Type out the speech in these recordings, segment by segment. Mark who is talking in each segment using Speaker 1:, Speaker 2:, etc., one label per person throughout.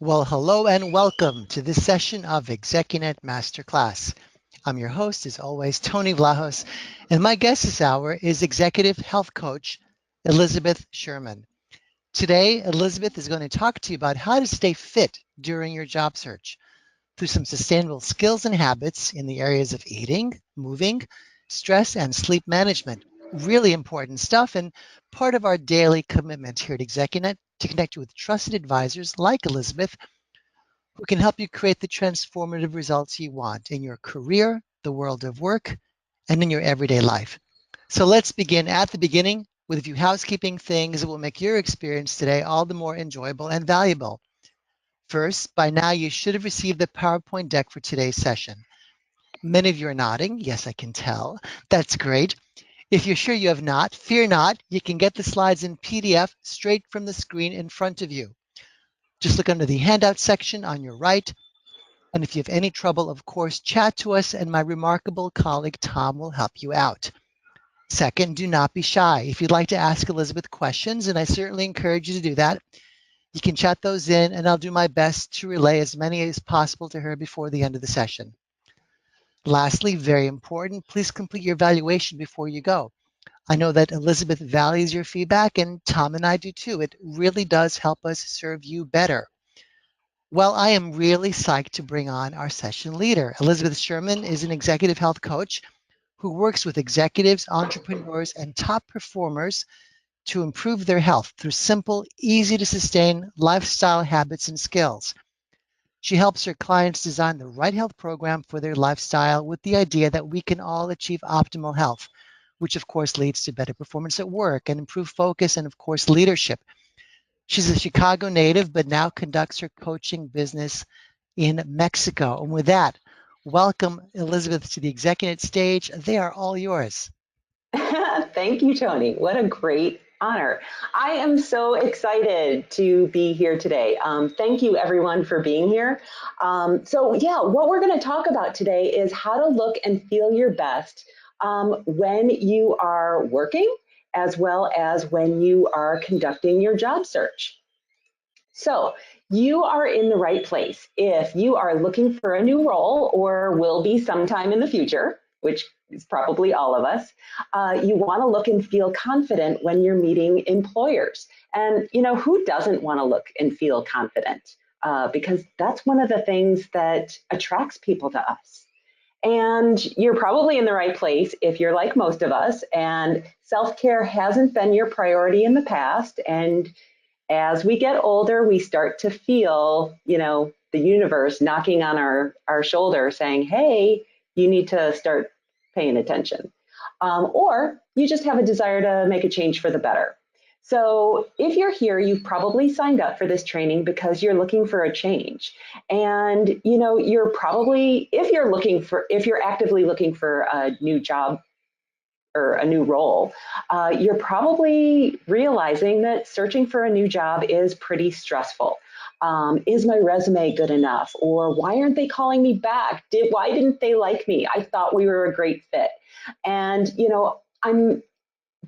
Speaker 1: Well, hello and welcome to this session of ExecuNet Masterclass. I'm your host, as always, Tony Vlahos, and my guest this hour is Executive Health Coach Elizabeth Sherman. Today, Elizabeth is going to talk to you about how to stay fit during your job search through some sustainable skills and habits in the areas of eating, moving, stress, and sleep management. Really important stuff and part of our daily commitment here at ExecuNet to connect you with trusted advisors like Elizabeth who can help you create the transformative results you want in your career, the world of work, and in your everyday life. So let's begin at the beginning with a few housekeeping things that will make your experience today all the more enjoyable and valuable. First, by now you should have received the PowerPoint deck for today's session. Many of you are nodding. Yes, I can tell. That's great. If you're sure you have not, fear not. You can get the slides in PDF straight from the screen in front of you. Just look under the handout section on your right. And if you have any trouble, of course, chat to us and my remarkable colleague Tom will help you out. Second, do not be shy. If you'd like to ask Elizabeth questions, and I certainly encourage you to do that, you can chat those in and I'll do my best to relay as many as possible to her before the end of the session. Lastly, very important, please complete your evaluation before you go. I know that Elizabeth values your feedback and Tom and I do too. It really does help us serve you better. Well, I am really psyched to bring on our session leader. Elizabeth Sherman is an executive health coach who works with executives, entrepreneurs, and top performers to improve their health through simple, easy to sustain lifestyle habits and skills. She helps her clients design the right health program for their lifestyle with the idea that we can all achieve optimal health, which of course leads to better performance at work and improved focus and of course leadership. She's a Chicago native, but now conducts her coaching business in Mexico. And with that, welcome Elizabeth to the ExecuNet stage. They are all yours.
Speaker 2: Thank you, Tony. What a great honor. I am so excited to be here today. Thank you, everyone, for being here. What we're going to talk about today is how to look and feel your best when you are working, as well as when you are conducting your job search. So, you are in the right place if you are looking for a new role or will be sometime in the future, which is probably all of us. You want to look and feel confident when you're meeting employers. And, who doesn't want to look and feel confident? Because that's one of the things that attracts people to us. And you're probably in the right place if you're like most of us and self-care hasn't been your priority in the past. And as we get older, we start to feel, the universe knocking on our shoulder saying, hey, you need to start paying attention. Or you just have a desire to make a change for the better. So if you're here, you've probably signed up for this training because you're looking for a change. And, you're probably, if you're actively looking for a new job or a new role, you're probably realizing that searching for a new job is pretty stressful. Is my resume good enough? Or why aren't they calling me back? Why didn't they like me? I thought we were a great fit. And,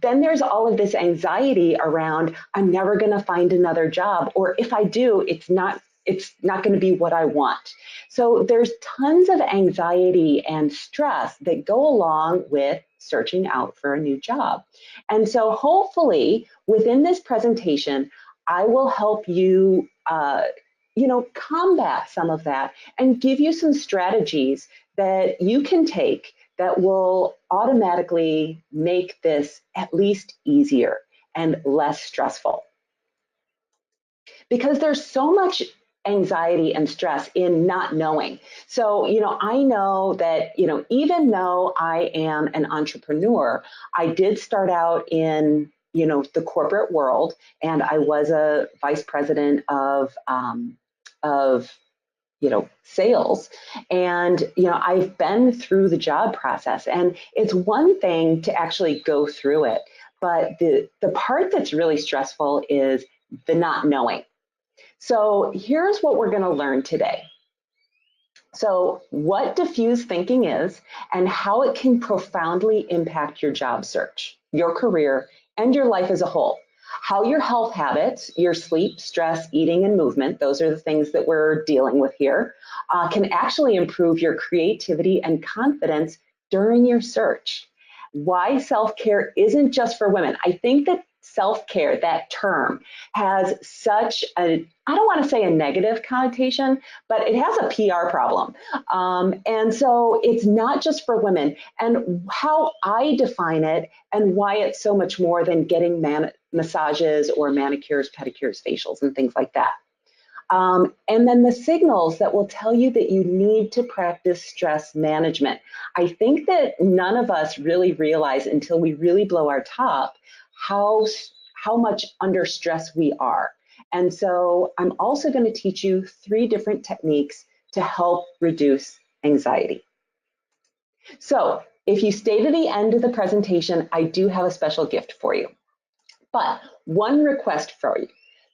Speaker 2: then there's all of this anxiety around, I'm never going to find another job. Or if I do, it's not going to be what I want. So there's tons of anxiety and stress that go along with searching out for a new job. And so hopefully within this presentation, I will help you, combat some of that and give you some strategies that you can take that will automatically make this at least easier and less stressful. Because there's so much anxiety and stress in not knowing. So, I know that, even though I am an entrepreneur, I did start out in, the corporate world, and I was a vice president of sales. And, I've been through the job process, and it's one thing to actually go through it. But the part that's really stressful is the not knowing. So here's what we're going to learn today. So what diffuse thinking is and how it can profoundly impact your job search, your career, and your life as a whole. how your health habits, your sleep, stress, eating, and movement, those are the things that we're dealing with here, can actually improve your creativity and confidence during your search. Why self-care isn't just for women. I think that self-care, that term, has such a, I don't want to say a negative connotation, but it has a PR problem. And so it's not just for women. And how I define it and why it's so much more than getting massages or manicures, pedicures, facials, and things like that. And then the signals that will tell you that you need to practice stress management. I think that none of us really realize until we really blow our top how much under stress we are. And so I'm also going to teach you 3 different techniques to help reduce anxiety. So if you stay to the end of the presentation, I do have a special gift for you. But one request for you.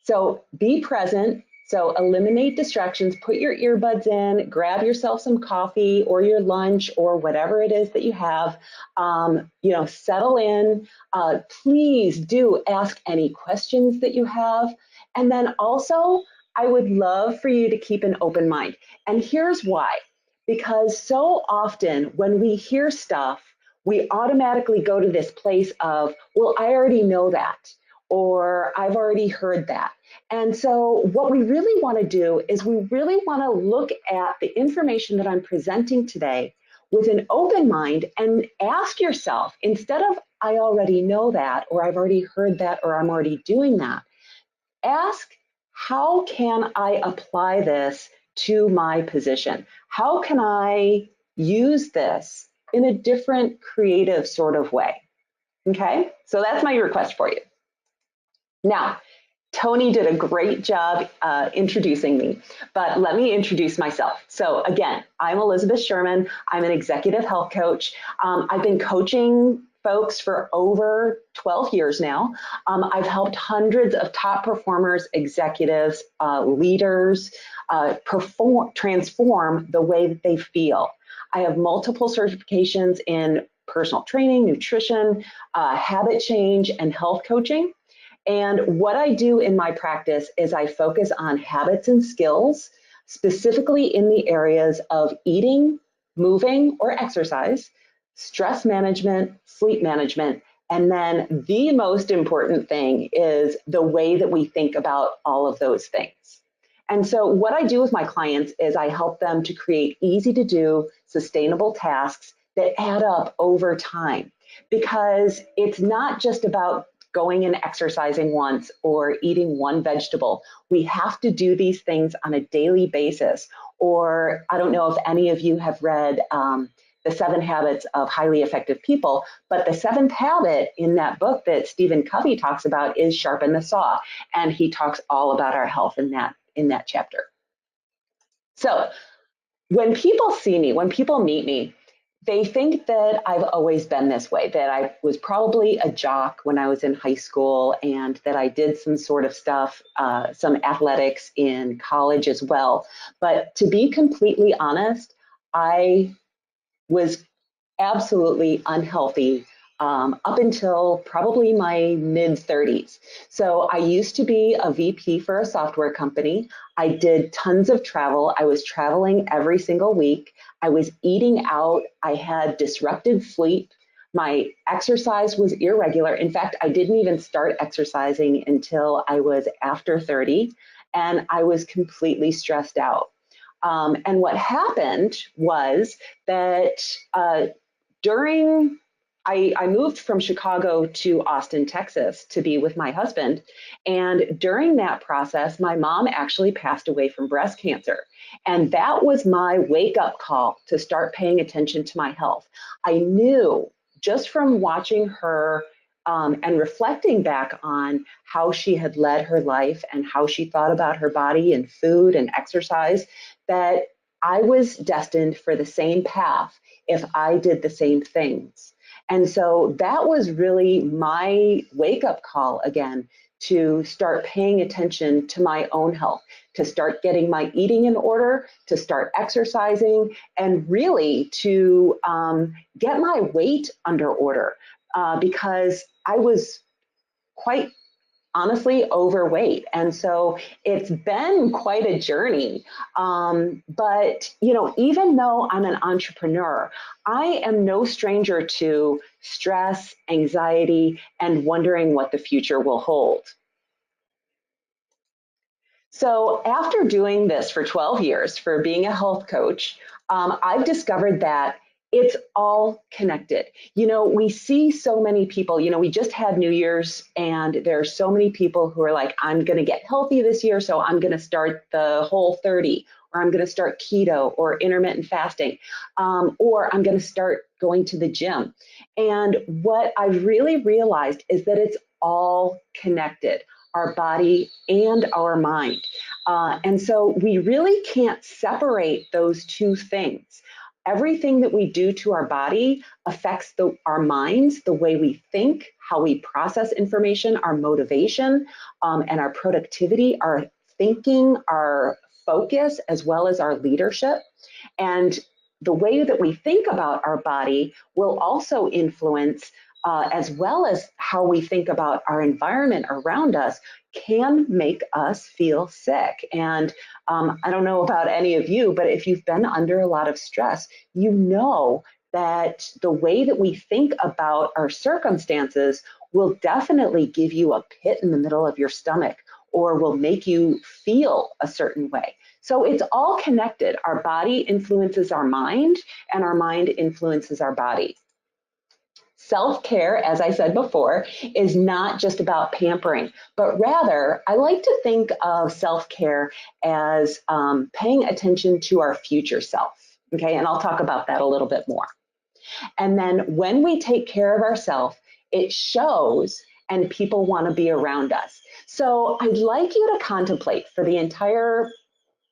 Speaker 2: So be present. So eliminate distractions, put your earbuds in, grab yourself some coffee or your lunch or whatever it is that you have. Settle in. Please do ask any questions that you have. And then also, I would love for you to keep an open mind. And here's why. Because so often when we hear stuff, we automatically go to this place of, well, I already know that, or I've already heard that. And so what we really want to do is we really want to look at the information that I'm presenting today with an open mind and ask yourself, instead of I already know that, or I've already heard that, or I'm already doing that, ask, how can I apply this to my position? How can I use this in a different creative sort of way? Okay, so that's my request for you. Now, Tony did a great job introducing me, but let me introduce myself. So again, I'm Elizabeth Sherman. I'm an executive health coach. I've been coaching folks for over 12 years now. I've helped hundreds of top performers, executives, leaders transform the way that they feel. I have multiple certifications in personal training, nutrition, habit change, and health coaching. And what I do in my practice is I focus on habits and skills, specifically in the areas of eating, moving, or exercise, stress management, sleep management, and then the most important thing is the way that we think about all of those things. And so what I do with my clients is I help them to create easy to do, sustainable tasks that add up over time, because it's not just about going and exercising once or eating one vegetable. We have to do these things on a daily basis. Or I don't know if any of you have read The 7 Habits of Highly Effective People, but the 7th habit in that book that Stephen Covey talks about is sharpen the saw. And he talks all about our health in that chapter. So when people see me, when people meet me, they think that I've always been this way, that I was probably a jock when I was in high school and that I did some sort of stuff, some athletics in college as well. But to be completely honest, I was absolutely unhealthy up until probably my mid-30s. So I used to be a VP for a software company. I did tons of travel. I was traveling every single week. I was eating out. I had disrupted sleep. My exercise was irregular. In fact, I didn't even start exercising until I was after 30, and I was completely stressed out. And what happened was that I moved from Chicago to Austin, Texas to be with my husband. And during that process, my mom actually passed away from breast cancer. And that was my wake up call to start paying attention to my health. I knew just from watching her and reflecting back on how she had led her life and how she thought about her body and food and exercise, that I was destined for the same path if I did the same things. And so that was really my wake-up call again, to start paying attention to my own health, to start getting my eating in order, to start exercising, and really to get my weight under order, because I was quite honestly overweight. And so it's been quite a journey. But, even though I'm an entrepreneur, I am no stranger to stress, anxiety, and wondering what the future will hold. So, after doing this for 12 years, for being a health coach, I've discovered that it's all connected. We see so many people, we just had New Year's, and there are so many people who are like, I'm going to get healthy this year, so I'm going to start the Whole30, or I'm going to start keto or intermittent fasting, or I'm going to start going to the gym. And what I've really realized is that it's all connected, our body and our mind. And so we really can't separate those two things. Everything that we do to our body affects our minds, the way we think, how we process information, our motivation, and our productivity, our thinking, our focus, as well as our leadership. And the way that we think about our body will also influence, as well as how we think about our environment around us, can make us feel sick. And I don't know about any of you, but if you've been under a lot of stress, you know that the way that we think about our circumstances will definitely give you a pit in the middle of your stomach, or will make you feel a certain way. So it's all connected. Our body influences our mind, and our mind influences our body. Self-care, as I said before, is not just about pampering, but rather I like to think of self-care as paying attention to our future self. Okay, and I'll talk about that a little bit more. And then when we take care of ourselves, it shows, and people want to be around us. So I'd like you to contemplate for the entire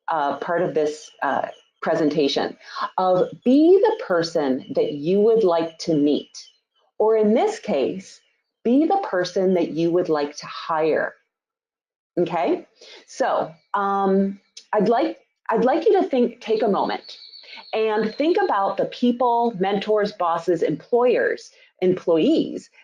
Speaker 2: part of this presentation of be the person that you would like to meet. Or in this case, be the person that you would like to hire. Okay, so I'd like you to take a moment and think about the people, mentors, bosses, employees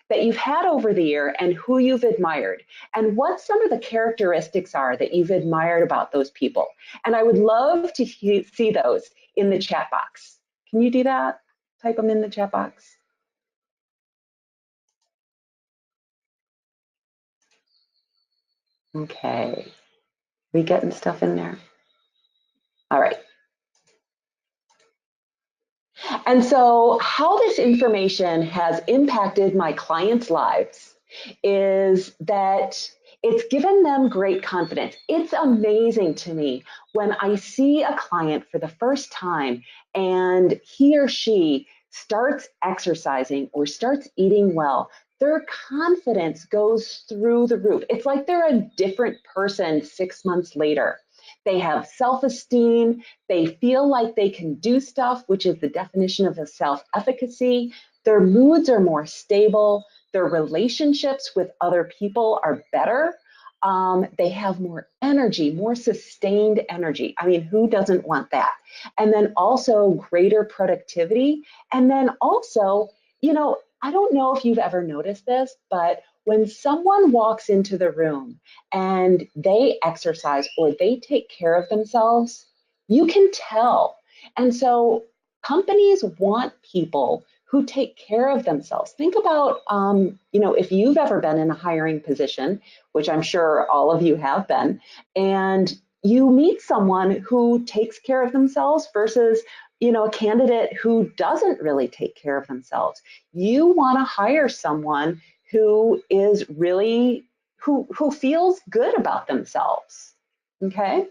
Speaker 2: that you've had over the year and who you've admired, and what some of the characteristics are that you've admired about those people. And I would love to see those in the chat box. Can you do that? Type them in the chat box. Okay, we getting stuff in there? All right. And so how this information has impacted my clients' lives is that it's given them great confidence. It's amazing to me when I see a client for the first time and he or she starts exercising or starts eating well. Their confidence goes through the roof. It's like they're a different person 6 months later. They have self-esteem. They feel like they can do stuff, which is the definition of a self-efficacy. Their moods are more stable. Their relationships with other people are better. They have more energy, more sustained energy. I mean, who doesn't want that? And then also greater productivity. And then also, I don't know if you've ever noticed this, but when someone walks into the room and they exercise or they take care of themselves, you can tell. And so companies want people who take care of themselves. Think about, if you've ever been in a hiring position, which I'm sure all of you have been, and you meet someone who takes care of themselves versus a candidate who doesn't really take care of themselves. You want to hire someone who is really who feels good about themselves. Okay?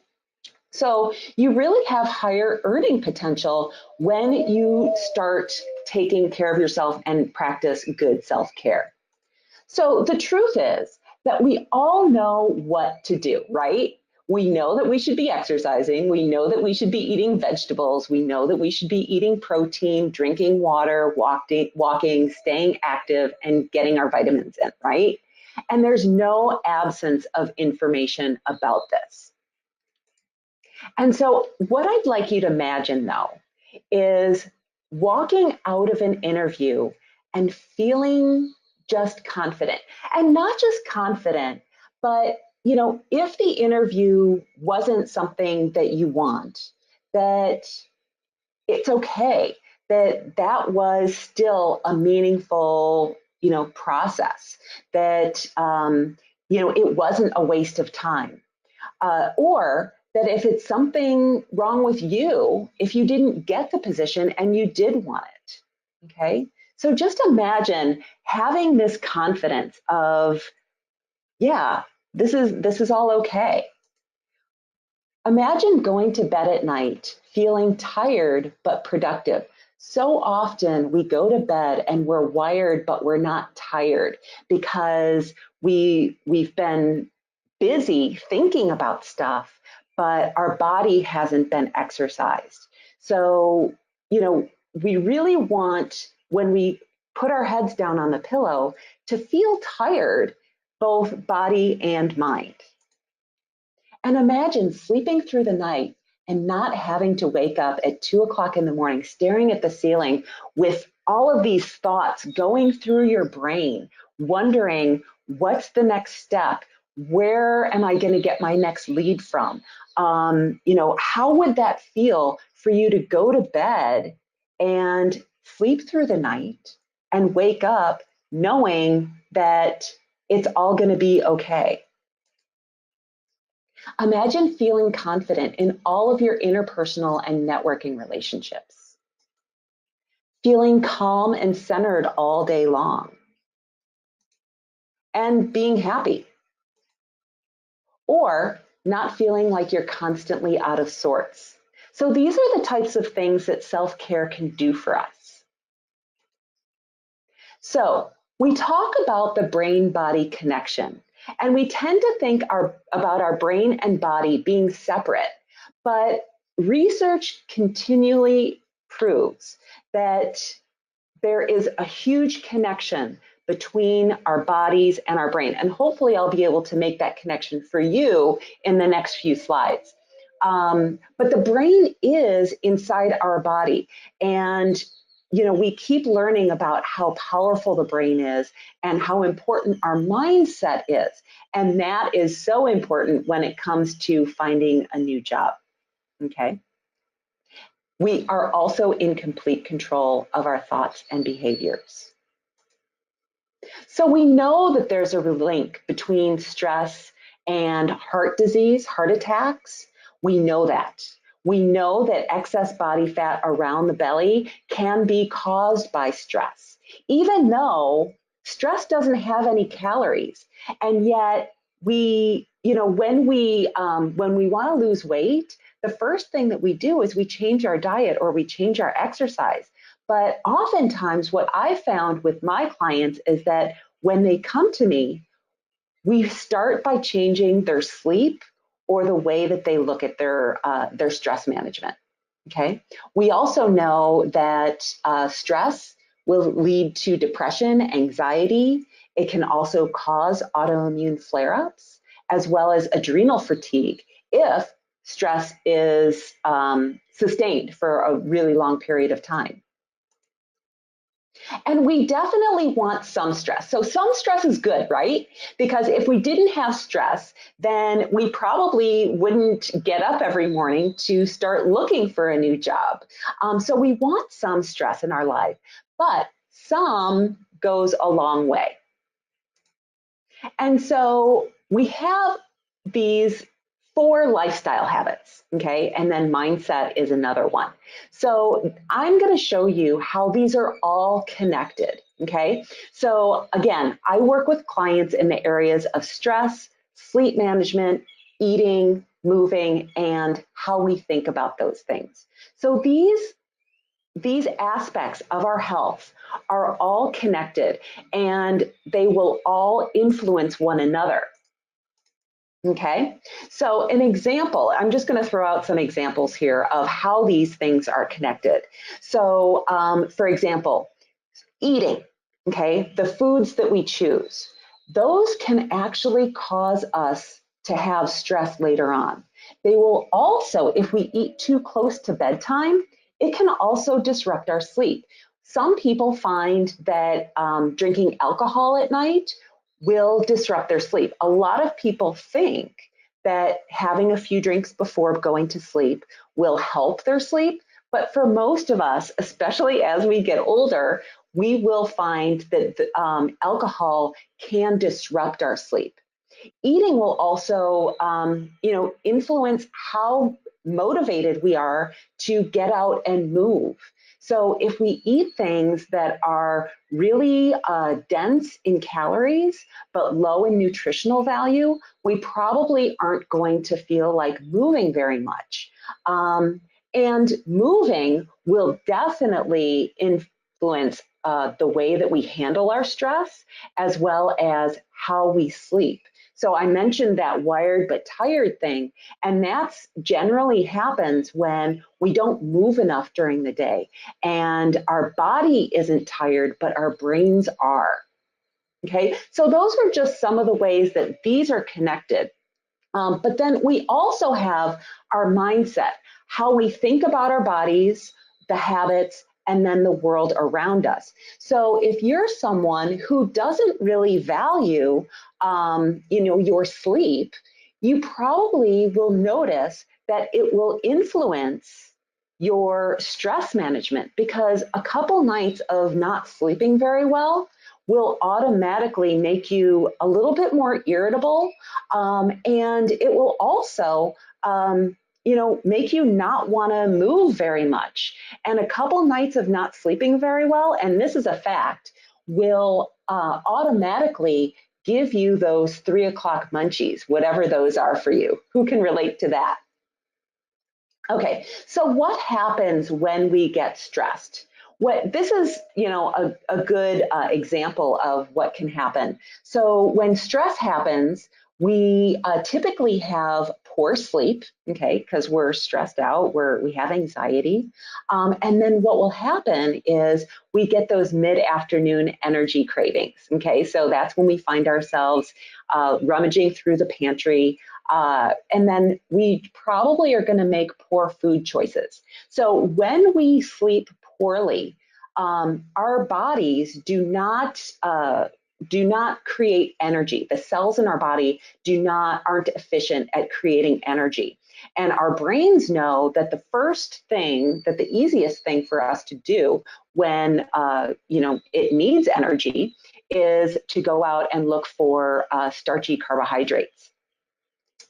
Speaker 2: So you really have higher earning potential when you start taking care of yourself and practice good self-care. So the truth is that we all know what to do, right? We know that we should be exercising. We know that we should be eating vegetables. We know that we should be eating protein, drinking water, walking, staying active, and getting our vitamins in, right? And there's no absence of information about this. And so what I'd like you to imagine, though, is walking out of an interview and feeling just confident. And not just confident, But, if the interview wasn't something that you want, that it's okay, that was still a meaningful, process, that, it wasn't a waste of time. Or that if it's something wrong with you, if you didn't get the position and you did want it, okay? So just imagine having this confidence of, yeah, this is all okay. Imagine going to bed at night feeling tired but productive. So often we go to bed and we're wired but we're not tired because we've been busy thinking about stuff, but our body hasn't been exercised. So, we really want, when we put our heads down on the pillow, to feel tired, both body and mind. And imagine sleeping through the night and not having to wake up at 2 o'clock in the morning, staring at the ceiling with all of these thoughts going through your brain, wondering what's the next step? Where am I going to get my next lead from? How would that feel for you to go to bed and sleep through the night and wake up knowing that it's all going to be okay? Imagine feeling confident in all of your interpersonal and networking relationships, feeling calm and centered all day long, and being happy, or not feeling like you're constantly out of sorts. So these are the types of things that self-care can do for us. So we talk about the brain-body connection, and we tend to think about our brain and body being separate, but research continually proves that there is a huge connection between our bodies and our brain. And hopefully I'll be able to make that connection for you in the next few slides. But the brain is inside our body. And we keep learning about how powerful the brain is and how important our mindset is. And that is so important when it comes to finding a new job. Okay. We are also in complete control of our thoughts and behaviors. So we know that there's a link between stress and heart disease, heart attacks. We know that. We know that excess body fat around the belly can be caused by stress, even though stress doesn't have any calories. And yet when we want to lose weight, the first thing that we do is we change our diet or we change our exercise. But oftentimes what I found with my clients is that when they come to me, we start by changing their sleep or the way that they look at their stress management. Okay. We also know that stress will lead to depression, anxiety. It can also cause autoimmune flare-ups, as well as adrenal fatigue if stress is sustained for a really long period of time. And we definitely want some stress. So some stress is good, right? Because if we didn't have stress, then we probably wouldn't get up every morning to start looking for a new job. So we want some stress in our life, but some goes a long way. And so we have these 4 lifestyle habits, okay? And then mindset is another one. So I'm going to show you how these are all connected, okay? So again, I work with clients in the areas of stress, sleep management, eating, moving, and how we think about those things. So these aspects of our health are all connected and they will all influence one another. Okay, so an example, I'm just going to throw out some examples here of how these things are connected. So, for example, eating, okay, the foods that we choose, those can actually cause us to have stress later on. They will also, if we eat too close to bedtime, it can also disrupt our sleep. Some people find that drinking alcohol at night will disrupt their sleep. A lot of people think that having a few drinks before going to sleep will help their sleep. But for most of us, especially as we get older, we will find that alcohol can disrupt our sleep. Eating will also, influence how motivated we are to get out and move. So if we eat things that are really dense in calories but low in nutritional value, we probably aren't going to feel like moving very much. And moving will definitely influence the way that we handle our stress as well as how we sleep. So I mentioned that wired but tired thing, and that's generally happens when we don't move enough during the day and our body isn't tired, but our brains are. Okay, so those are just some of the ways that these are connected. But then we also have our mindset, how we think about our bodies, the habits, and then the world around us. So if you're someone who doesn't really value, your sleep, you probably will notice that it will influence your stress management, because a couple nights of not sleeping very well will automatically make you a little bit more irritable, and it will also make you not want to move very much. And a couple nights of not sleeping very well, and this is a fact, will automatically give you those 3 o'clock munchies, whatever those are for you. Who can relate to that? Okay, so what happens when we get stressed? This is, a good example of what can happen. So when stress happens, we typically have poor sleep, okay, because we're stressed out, we have anxiety. And then what will happen is we get those mid-afternoon energy cravings, okay? So that's when we find ourselves rummaging through the pantry, and then we probably are going to make poor food choices. So when we sleep poorly, our bodies do not create energy. The cells in our body aren't efficient at creating energy. And our brains know that the easiest thing for us to do when it needs energy is to go out and look for starchy carbohydrates.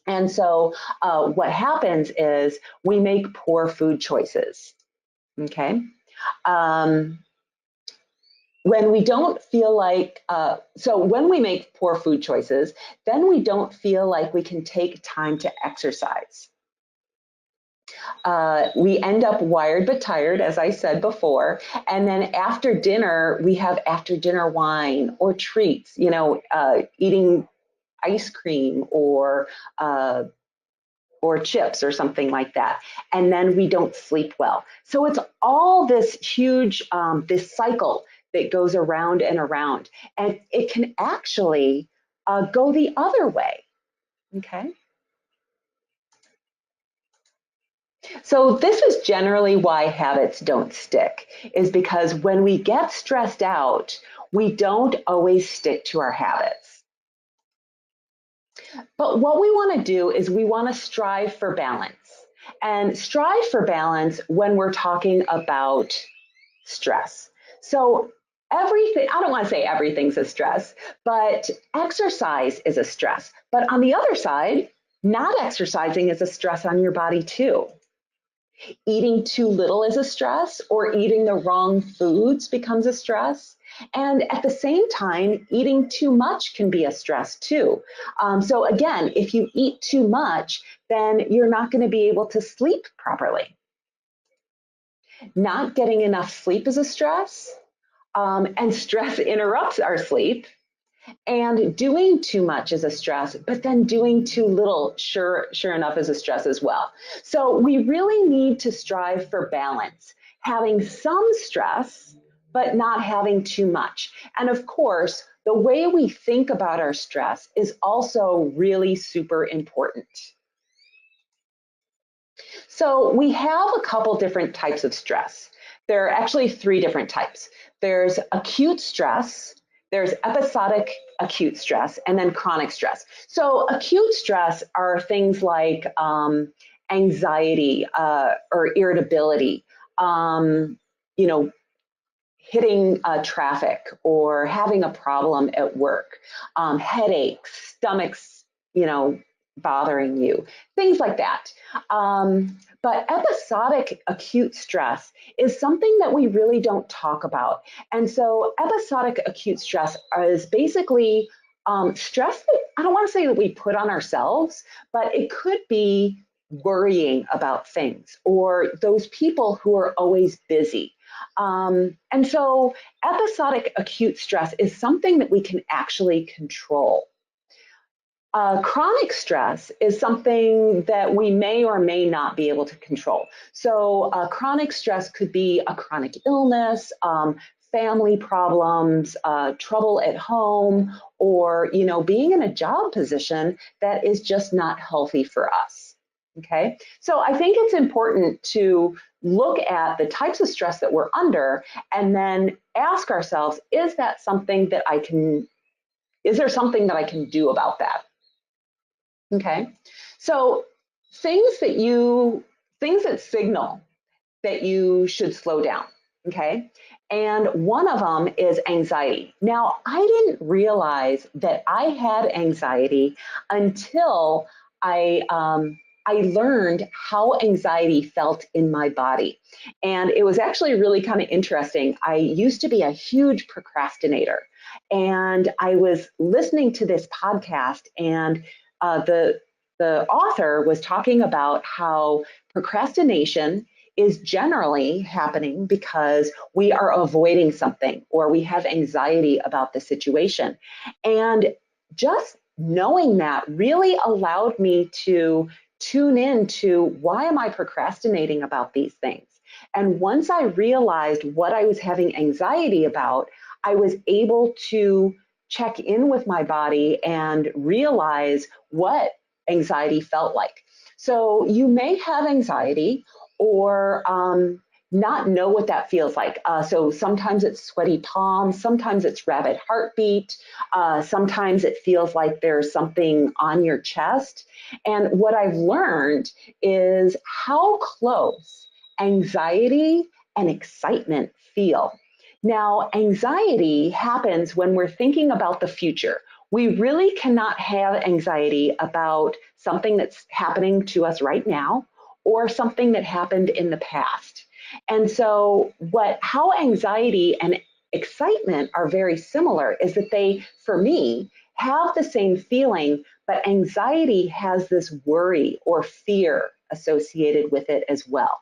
Speaker 2: And so what happens is we make poor food choices, okay? When we don't feel like, when we make poor food choices, then we don't feel like we can take time to exercise. We end up wired but tired, as I said before. And then after dinner, we have after dinner wine or treats, eating ice cream or chips or something like that. And then we don't sleep well. So it's all this huge, this cycle that goes around and around. And it can actually go the other way, okay? So this is generally why habits don't stick, is because when we get stressed out, we don't always stick to our habits. But what we want to do is we want to strive for balance. And strive for balance when we're talking about stress. So everything, I don't want to say everything's a stress, but exercise is a stress. But on the other side, not exercising is a stress on your body too. Eating too little is a stress, or eating the wrong foods becomes a stress. And at the same time, eating too much can be a stress too. So again, if you eat too much, then you're not going to be able to sleep properly. Not getting enough sleep is a stress, and stress interrupts our sleep. And doing too much is a stress, but then doing too little, sure enough, is a stress as well. So we really need to strive for balance, having some stress, but not having too much. And of course, the way we think about our stress is also really super important. So we have a couple different types of stress. There are actually 3 different types. There's acute stress, there's episodic acute stress, and then chronic stress. So acute stress are things like anxiety or irritability, you know, hitting traffic or having a problem at work, headaches, stomachs, bothering you, things like that. But episodic acute stress is something that we really don't talk about. And so episodic acute stress is basically stress that I don't want to say that we put on ourselves, but it could be worrying about things or those people who are always busy. And so episodic acute stress is something that we can actually control. Chronic stress is something that we may or may not be able to control. So chronic stress could be a chronic illness, family problems, trouble at home, or being in a job position that is just not healthy for us. Okay, so I think it's important to look at the types of stress that we're under and then ask ourselves, is there something that I can do about that? Okay, so things that signal that you should slow down. Okay, and one of them is anxiety. Now, I didn't realize that I had anxiety until I learned how anxiety felt in my body. And it was actually really kind of interesting. I used to be a huge procrastinator, and I was listening to this podcast, and the author was talking about how procrastination is generally happening because we are avoiding something or we have anxiety about the situation. And just knowing that really allowed me to tune in to, why am I procrastinating about these things? And once I realized what I was having anxiety about, I was able to check in with my body and realize what anxiety felt like. So you may have anxiety or not know what that feels like. So sometimes it's sweaty palms, sometimes it's rapid heartbeat, sometimes it feels like there's something on your chest. And what I've learned is how close anxiety and excitement feel. Now, anxiety happens when we're thinking about the future. We really cannot have anxiety about something that's happening to us right now or something that happened in the past. And so how anxiety and excitement are very similar is that they, for me, have the same feeling, but anxiety has this worry or fear associated with it as well.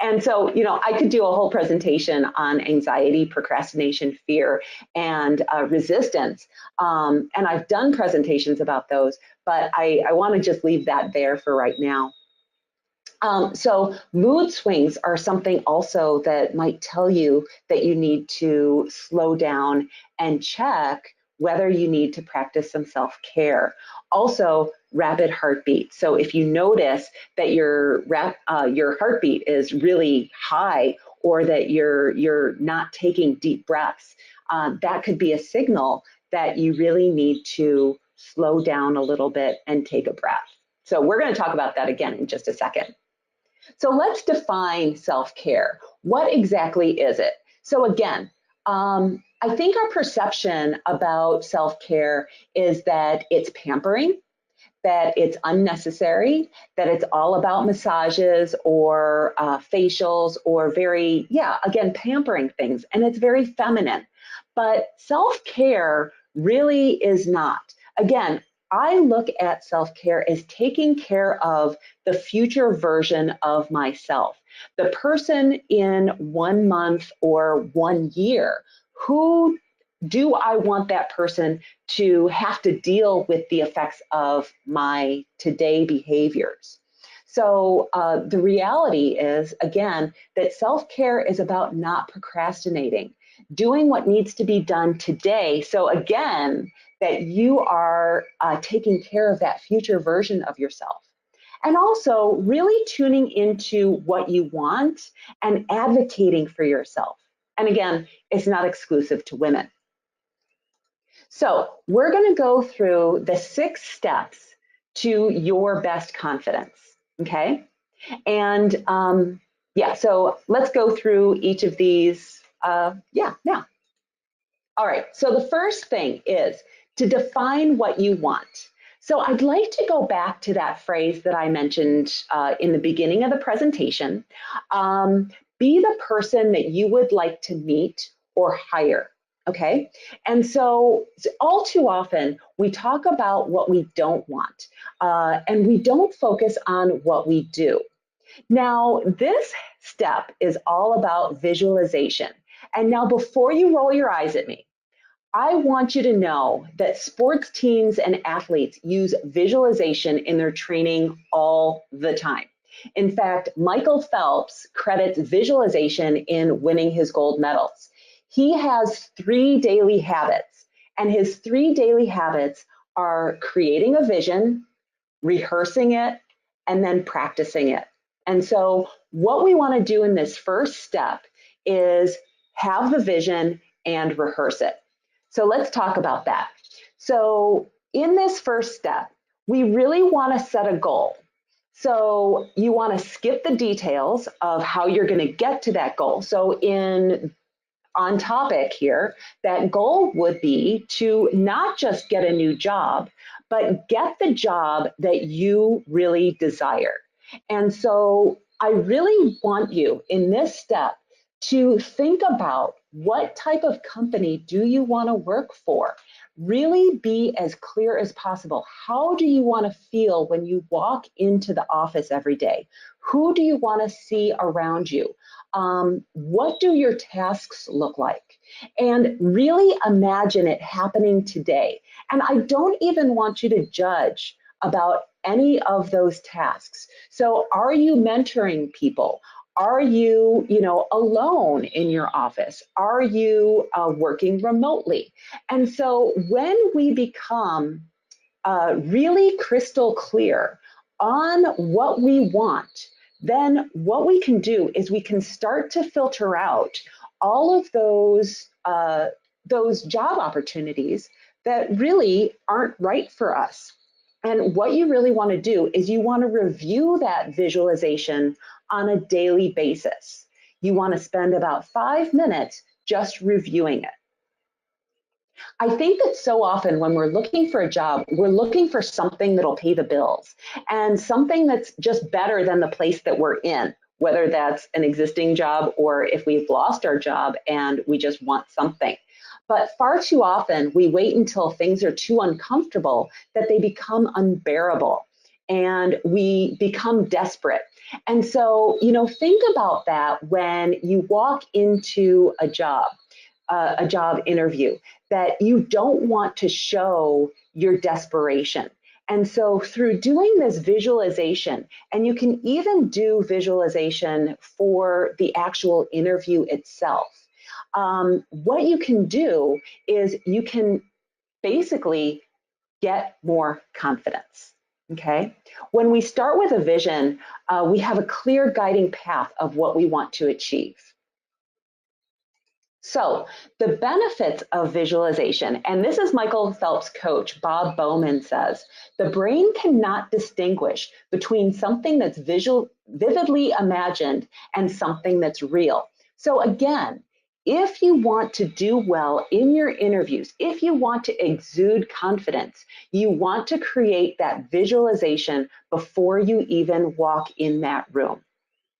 Speaker 2: And so, I could do a whole presentation on anxiety, procrastination, fear, and resistance. And I've done presentations about those, but I want to just leave that there for right now. So mood swings are something also that might tell you that you need to slow down and check whether you need to practice some self-care. Also, rapid heartbeat. So if you notice that your heartbeat is really high, or that you're not taking deep breaths, that could be a signal that you really need to slow down a little bit and take a breath. So we're going to talk about that again in just a second. So let's define self-care. What exactly is it? So again, I think our perception about self-care is that it's pampering, that it's unnecessary, that it's all about massages or facials or pampering things, and it's very feminine. But self-care really is not. Again, I look at self-care as taking care of the future version of myself, the person in 1 month or 1 year. Who do I want that person to have to deal with the effects of my today behaviors? So the reality is, again, that self-care is about not procrastinating, doing what needs to be done today. So again, that you are taking care of that future version of yourself. And also really tuning into what you want and advocating for yourself. And again, it's not exclusive to women. So we're going to go through the 6 steps to your best confidence. Okay. And yeah, so let's go through each of these. Now. All right. So the first thing is to define what you want. So I'd like to go back to that phrase that I mentioned in the beginning of the presentation. Be the person that you would like to meet or hire. Okay. And so all too often we talk about what we don't want and we don't focus on what we do. Now, this step is all about visualization. And now, before you roll your eyes at me, I want you to know that sports teams and athletes use visualization in their training all the time. In fact, Michael Phelps credits visualization in winning his gold medals. He has 3 daily habits, and his 3 daily habits are creating a vision, rehearsing it, and then practicing it. And so what we want to do in this first step is have the vision and rehearse it. So let's talk about that. So in this first step, we really want to set a goal. So you want to skip the details of how you're going to get to that goal. So on topic here, that goal would be to not just get a new job, but get the job that you really desire. And so I really want you in this step to think about what type of company do you want to work for? Really be as clear as possible. How do you want to feel when you walk into the office every day? Who do you want to see around you? What do your tasks look like? And really imagine it happening today. And I don't even want you to judge about any of those tasks. So are you mentoring people? Are you, alone in your office? Are you working remotely? And so when we become really crystal clear on what we want, then what we can do is we can start to filter out all of those job opportunities that really aren't right for us. And what you really want to do is you want to review that visualization on a daily basis. You want to spend about 5 minutes just reviewing it. I think that so often when we're looking for a job, we're looking for something that'll pay the bills and something that's just better than the place that we're in, whether that's an existing job or if we've lost our job and we just want something. But far too often, we wait until things are too uncomfortable that they become unbearable and we become desperate. And so, think about that when you walk into a job interview, that you don't want to show your desperation. And so through doing this visualization, and you can even do visualization for the actual interview itself, what you can do is you can basically get more confidence. Okay. When we start with a vision, we have a clear guiding path of what we want to achieve. So the benefits of visualization, and this is Michael Phelps' coach, Bob Bowman, says, the brain cannot distinguish between something that's vividly imagined and something that's real. So again, if you want to do well in your interviews, if you want to exude confidence, you want to create that visualization before you even walk in that room.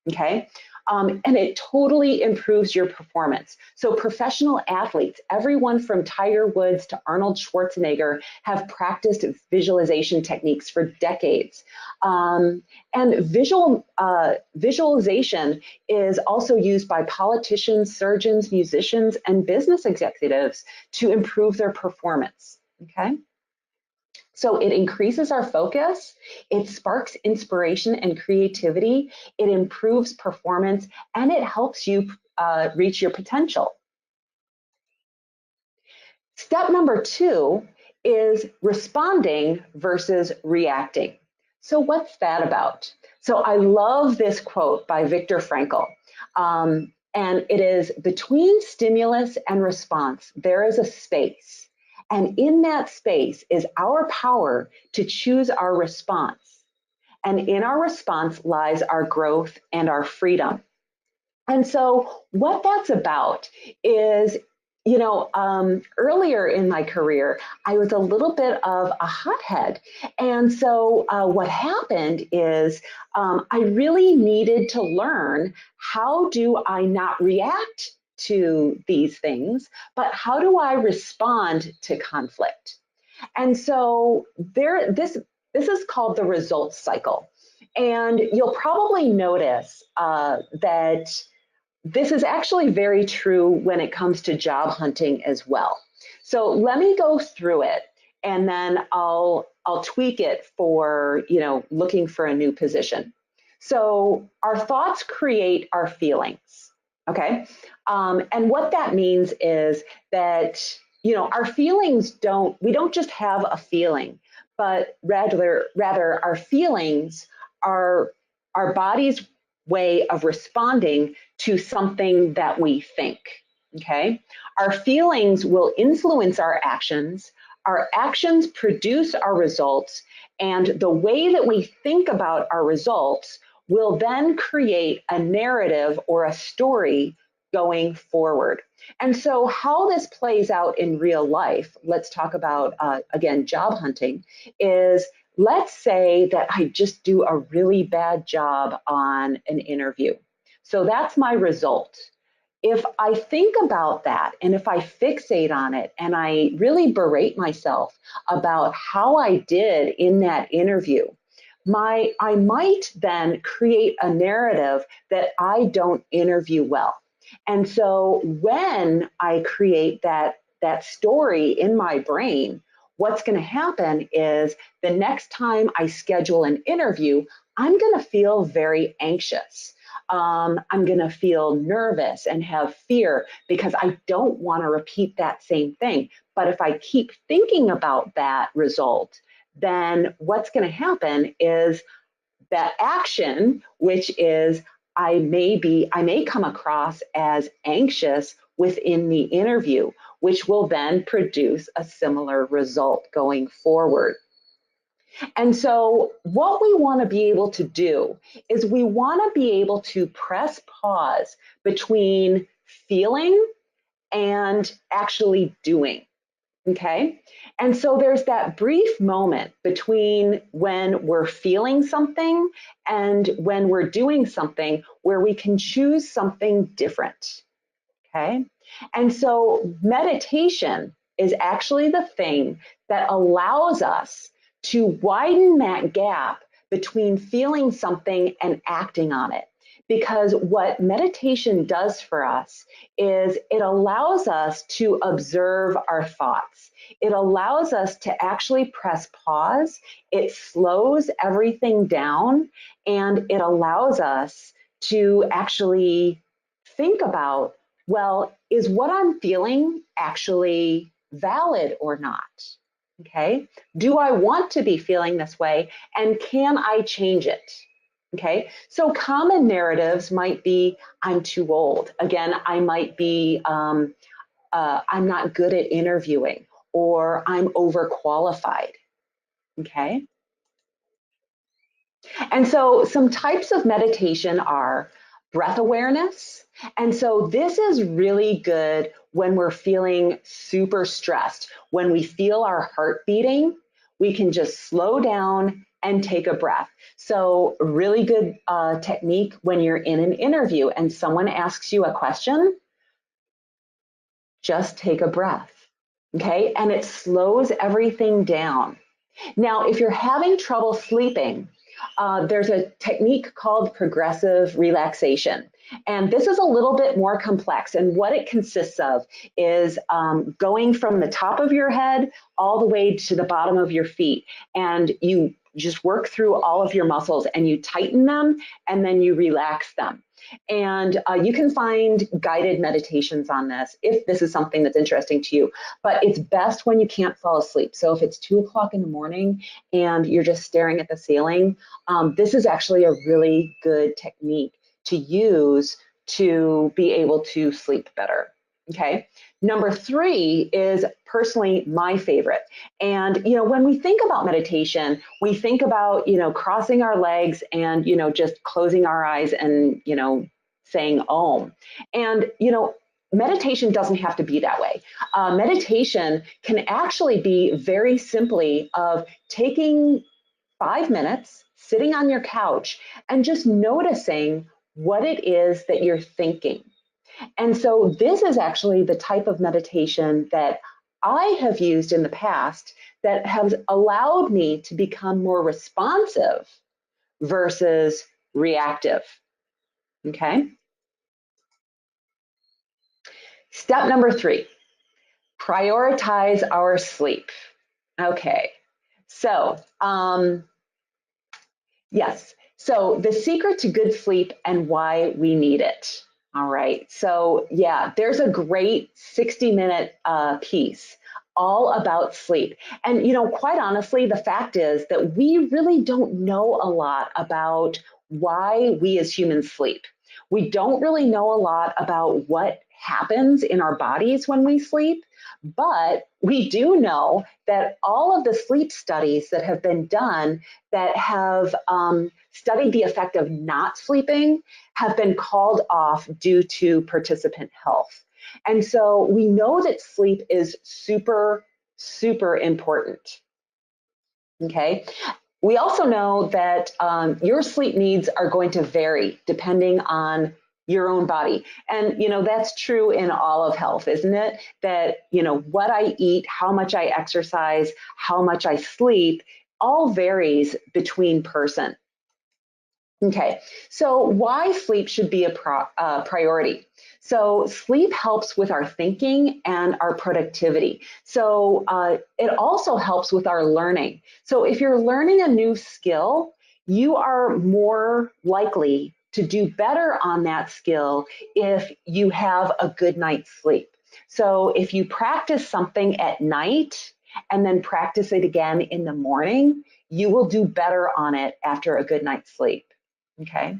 Speaker 2: Okay. And it totally improves your performance. So professional athletes, everyone from Tiger Woods to Arnold Schwarzenegger, have practiced visualization techniques for decades. And visualization is also used by politicians, surgeons, musicians, and business executives to improve their performance. Okay. So it increases our focus, it sparks inspiration and creativity, it improves performance, and it helps you reach your potential. Step number 2 is responding versus reacting. So what's that about? So I love this quote by Viktor Frankl. And it is, between stimulus and response, there is a space. And in that space is our power to choose our response. And in our response lies our growth and our freedom. And so, what that's about is, earlier in my career, I was a little bit of a hothead. And so, what happened is I really needed to learn, how do I not react to these things, but how do I respond to conflict? And so, this is called the results cycle. And you'll probably notice that this is actually very true when it comes to job hunting as well. So let me go through it, and then I'll tweak it for, looking for a new position. So our thoughts create our feelings. Okay. And what that means is that, our feelings we don't just have a feeling, but rather our feelings are our body's way of responding to something that we think. Okay. Our feelings will influence our actions produce our results, and the way that we think about our results will then create a narrative or a story going forward. And so, how this plays out in real life, let's talk about, again, job hunting, is, let's say that I just do a really bad job on an interview. So that's my result. If I think about that and if I fixate on it and I really berate myself about how I did in that interview, I might then create a narrative that I don't interview well. And so when I create that story in my brain, what's going to happen is the next time I schedule an interview, I'm going to feel very anxious. I'm going to feel nervous and have fear because I don't want to repeat that same thing. But if I keep thinking about that result, then what's going to happen is that action, which is I may come across as anxious within the interview, which will then produce a similar result going forward. And so what we want to be able to do is we want to be able to press pause between feeling and actually doing. Okay. And so there's that brief moment between when we're feeling something and when we're doing something where we can choose something different. Okay. And so meditation is actually the thing that allows us to widen that gap between feeling something and acting on it. Because what meditation does for us is it allows us to observe our thoughts. It allows us to actually press pause. It slows everything down, and it allows us to actually think about, well, is what I'm feeling actually valid or not? Okay. Do I want to be feeling this way? And can I change it? Okay. So common narratives might be, I'm too old. Again, I might be, I'm not good at interviewing, or I'm overqualified. Okay. And so some types of meditation are breath awareness. And so this is really good when we're feeling super stressed. When we feel our heart beating, we can just slow down and take a breath. So really good technique when you're in an interview and someone asks you a question, just take a breath. Okay. And it slows everything down. Now, if you're having trouble sleeping, there's a technique called progressive relaxation. And this is a little bit more complex. And what it consists of is going from the top of your head all the way to the bottom of your feet. And you just work through all of your muscles and you tighten them and then you relax them. And you can find guided meditations on this if this is something that's interesting to you. But it's best when you can't fall asleep. So if it's 2 o'clock in the morning and you're just staring at the ceiling, this is actually a really good technique to use to be able to sleep better. Okay. Number 3 is personally my favorite. And, when we think about meditation, we think about, crossing our legs and, just closing our eyes and, saying Om. And, meditation doesn't have to be that way. Meditation can actually be very simply of taking 5 minutes, sitting on your couch, and just noticing what it is that you're thinking. And so this is actually the type of meditation that I have used in the past that has allowed me to become more responsive versus reactive. Okay. Step number 3, prioritize our sleep. Okay. So, yes. So the secret to good sleep and why we need it. All right. So yeah, there's a great 60-minute piece all about sleep. And, quite honestly, the fact is that we really don't know a lot about why we as humans sleep. We don't really know a lot about what happens in our bodies when we sleep, but we do know that all of the sleep studies that have been done that have studied the effect of not sleeping have been called off due to participant health. And so we know that sleep is super, super important. Okay. We also know that your sleep needs are going to vary depending on your own body. And, that's true in all of health, isn't it? That, what I eat, how much I exercise, how much I sleep, all varies between person. Okay, so why sleep should be a priority? So sleep helps with our thinking and our productivity. So it also helps with our learning. So if you're learning a new skill, you are more likely to do better on that skill if you have a good night's sleep. So if you practice something at night and then practice it again in the morning, you will do better on it after a good night's sleep. Okay.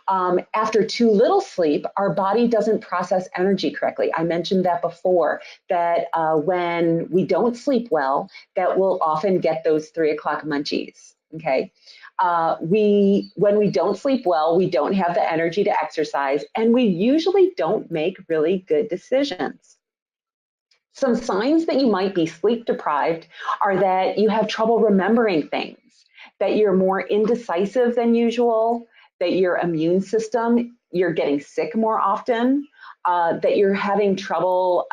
Speaker 2: After too little sleep, our body doesn't process energy correctly. I mentioned that before, that when we don't sleep well, that we'll often get those 3 o'clock munchies. Okay. When we don't sleep well, we don't have the energy to exercise, and we usually don't make really good decisions. Some signs that you might be sleep deprived are that you have trouble remembering things, that you're more indecisive than usual, that your immune system, you're getting sick more often, that you're having trouble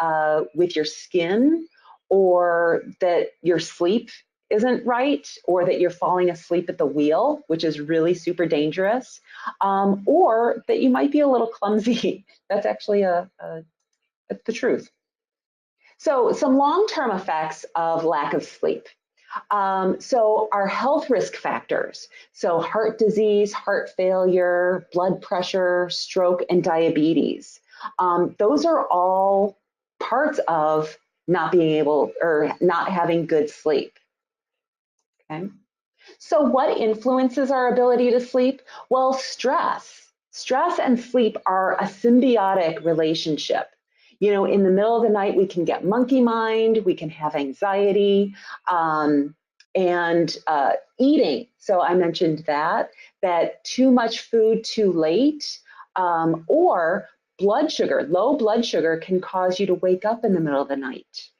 Speaker 2: with your skin, or that your sleep isn't right, or that you're falling asleep at the wheel, which is really super dangerous, or that you might be a little clumsy. That's actually the truth. So some long-term effects of lack of sleep. So our health risk factors, so heart disease, heart failure, blood pressure, stroke, and diabetes. Those are all parts of not being able or not having good sleep. Okay. So what influences our ability to sleep? Well, stress. Stress and sleep are a symbiotic relationship. In the middle of the night, we can get monkey mind, we can have anxiety, and eating. So I mentioned that too much food too late, or blood sugar, low blood sugar can cause you to wake up in the middle of the night.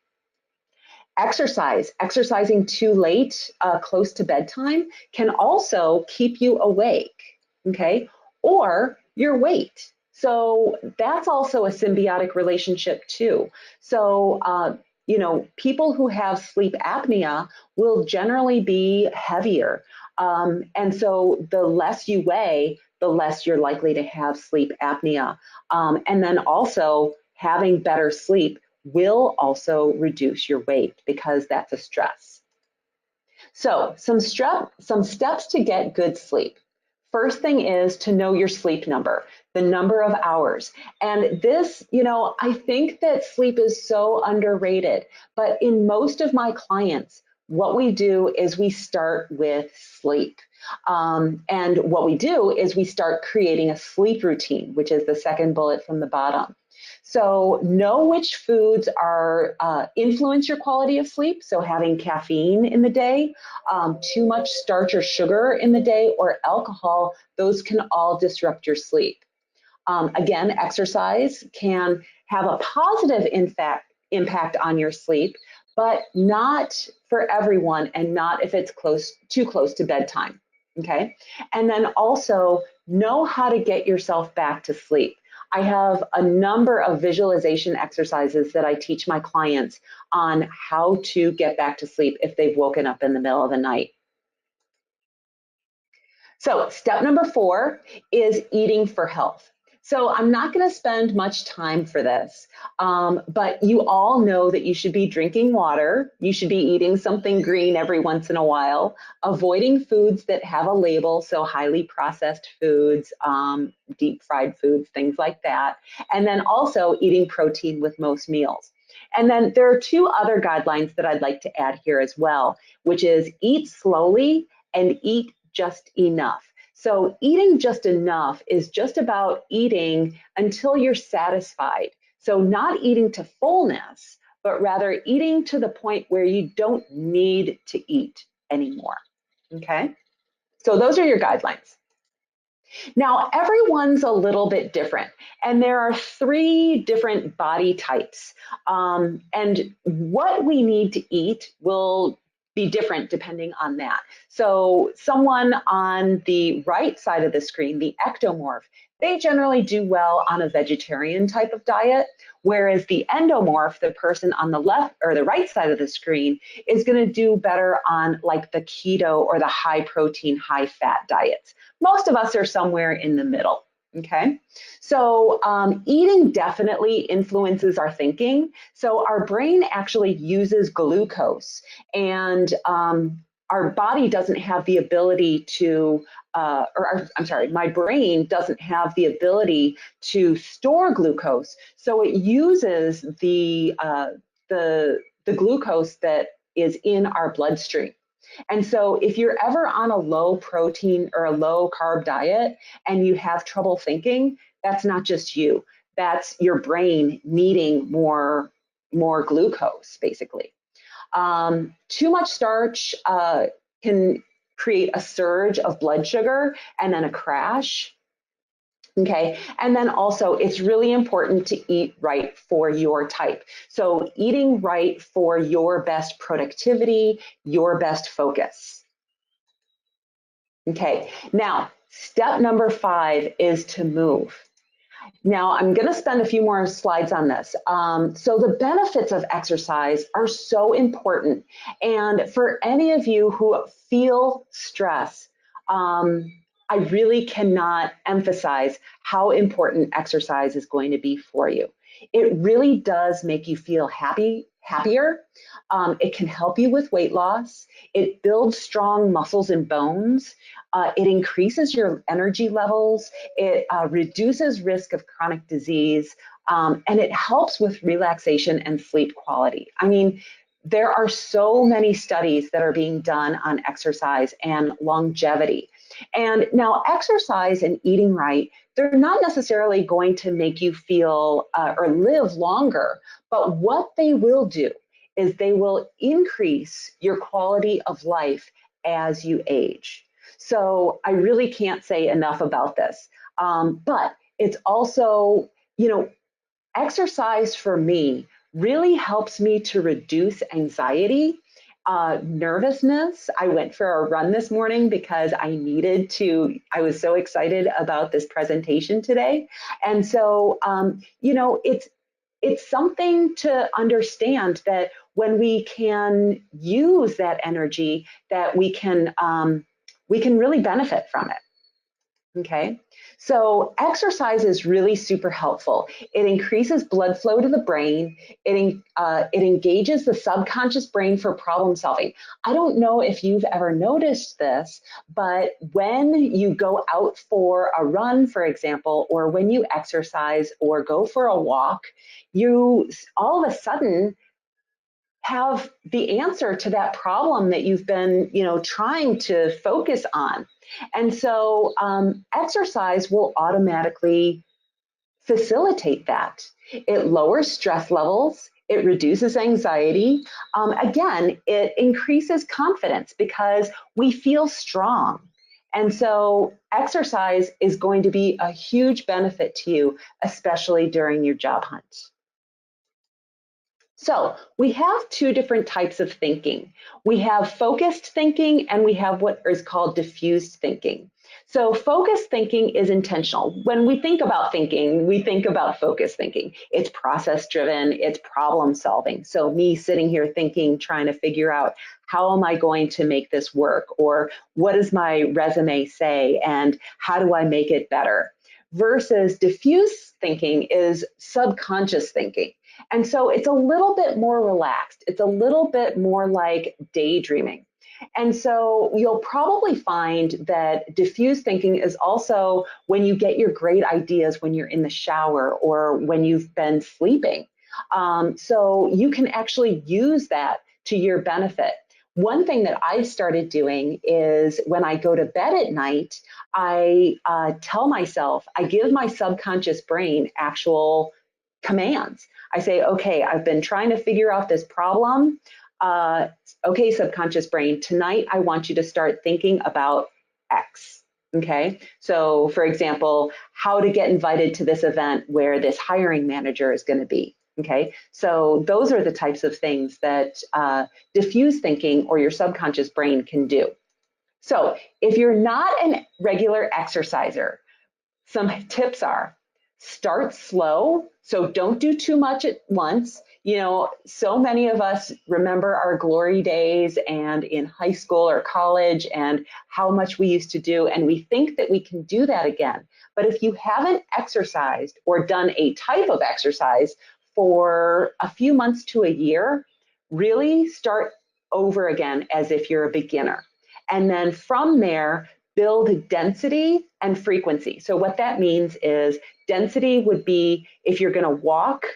Speaker 2: Exercising too late, close to bedtime, can also keep you awake, okay? Or your weight. So that's also a symbiotic relationship too. So, people who have sleep apnea will generally be heavier. And so the less you weigh, the less you're likely to have sleep apnea. And then also having better sleep will also reduce your weight because that's a stress. So some steps to get good sleep. First thing is to know your sleep number, the number of hours. And this, I think that sleep is so underrated, but in most of my clients, what we do is we start with sleep. And what we do is we start creating a sleep routine, which is the second bullet from the bottom. So know which foods are influence your quality of sleep. So having caffeine in the day, too much starch or sugar in the day, or alcohol, those can all disrupt your sleep. Again, exercise can have a positive impact on your sleep, but not for everyone and not if it's too close to bedtime. Okay. And then also know how to get yourself back to sleep. I have a number of visualization exercises that I teach my clients on how to get back to sleep if they've woken up in the middle of the night. So step number 4 is eating for health. So I'm not going to spend much time for this, but you all know that you should be drinking water. You should be eating something green every once in a while, avoiding foods that have a label, so highly processed foods, deep fried foods, things like that, and then also eating protein with most meals. And then there are 2 other guidelines that I'd like to add here as well, which is eat slowly and eat just enough. So eating just enough is just about eating until you're satisfied. So not eating to fullness, but rather eating to the point where you don't need to eat anymore. Okay? So those are your guidelines. Now, everyone's a little bit different, and there are 3 different body types. And what we need to eat will be different depending on that. So someone on the right side of the screen, the ectomorph, they generally do well on a vegetarian type of diet, whereas the endomorph, the person on the left or the right side of the screen, is going to do better on like the keto or the high protein, high fat diets. Most of us are somewhere in the middle. Okay, so eating definitely influences our thinking. So our brain actually uses glucose, and our body doesn't have the ability to, my brain doesn't have the ability to store glucose. So it uses the glucose that is in our bloodstream. And so if you're ever on a low protein or a low carb diet and you have trouble thinking, that's not just you. That's your brain needing more glucose, basically. Too much starch can create a surge of blood sugar and then a crash. Okay, and then also it's really important to eat right for your type. So eating right for your best productivity, your best focus. Okay, now step number 5 is to move. Now, I'm going to spend a few more slides on this. So the benefits of exercise are so important. And for any of you who feel stress, I really cannot emphasize how important exercise is going to be for you. It really does make you feel happier. It can help you with weight loss. It builds strong muscles and bones. It increases your energy levels. It reduces risk of chronic disease, and it helps with relaxation and sleep quality. I mean, there are so many studies that are being done on exercise and longevity. And now exercise and eating right, they're not necessarily going to make you feel or live longer, but what they will do is they will increase your quality of life as you age. So I really can't say enough about this. But it's also, exercise for me really helps me to reduce anxiety, nervousness. I went for a run this morning because I was so excited about this presentation today. And so, it's something to understand that when we can use that energy, that we can really benefit from it. Okay, so exercise is really super helpful. It increases blood flow to the brain. It engages the subconscious brain for problem solving. I don't know if you've ever noticed this, but when you go out for a run, for example, or when you exercise or go for a walk, you all of a sudden have the answer to that problem that you've been, trying to focus on. And so exercise will automatically facilitate that. It lowers stress levels. It reduces anxiety. Again, it increases confidence because we feel strong. And so exercise is going to be a huge benefit to you, especially during your job hunt. So we have two different types of thinking. We have focused thinking and we have what is called diffused thinking. So focused thinking is intentional. When we think about thinking, we think about focused thinking. It's process driven, it's problem solving. So me sitting here thinking, trying to figure out how am I going to make this work, or what does my resume say and how do I make it better? Versus diffuse thinking is subconscious thinking. And so it's a little bit more relaxed. It's a little bit more like daydreaming. And so you'll probably find that diffuse thinking is also when you get your great ideas when you're in the shower or when you've been sleeping. So you can actually use that to your benefit. One thing that I've started doing is when I go to bed at night, I tell myself, I give my subconscious brain actual commands. I say, okay, I've been trying to figure out this problem. Okay, subconscious brain, tonight I want you to start thinking about X. Okay, so for example, how to get invited to this event where this hiring manager is going to be. Okay, so those are the types of things that diffuse thinking or your subconscious brain can do. So if you're not a regular exerciser, some tips are start slow. So don't do too much at once. So many of us remember our glory days and in high school or college and how much we used to do. And we think that we can do that again. But if you haven't exercised or done a type of exercise for a few months to a year, really start over again as if you're a beginner. And then from there, build density and frequency. So what that means is density would be if you're going to walk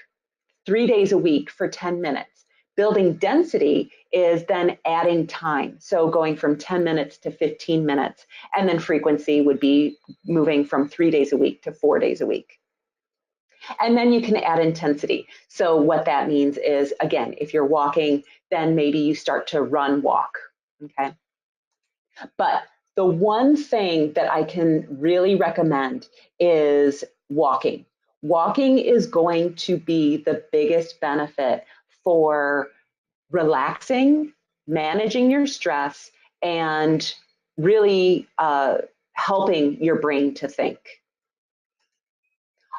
Speaker 2: 3 days a week for 10 minutes. Building density is then adding time. So going from 10 minutes to 15 minutes. And then frequency would be moving from 3 days a week to 4 days a week. And then you can add intensity. So what that means is, again, if you're walking, then maybe you start to run walk. Okay. But the one thing that I can really recommend is walking. Walking is going to be the biggest benefit for relaxing, managing your stress, and really helping your brain to think.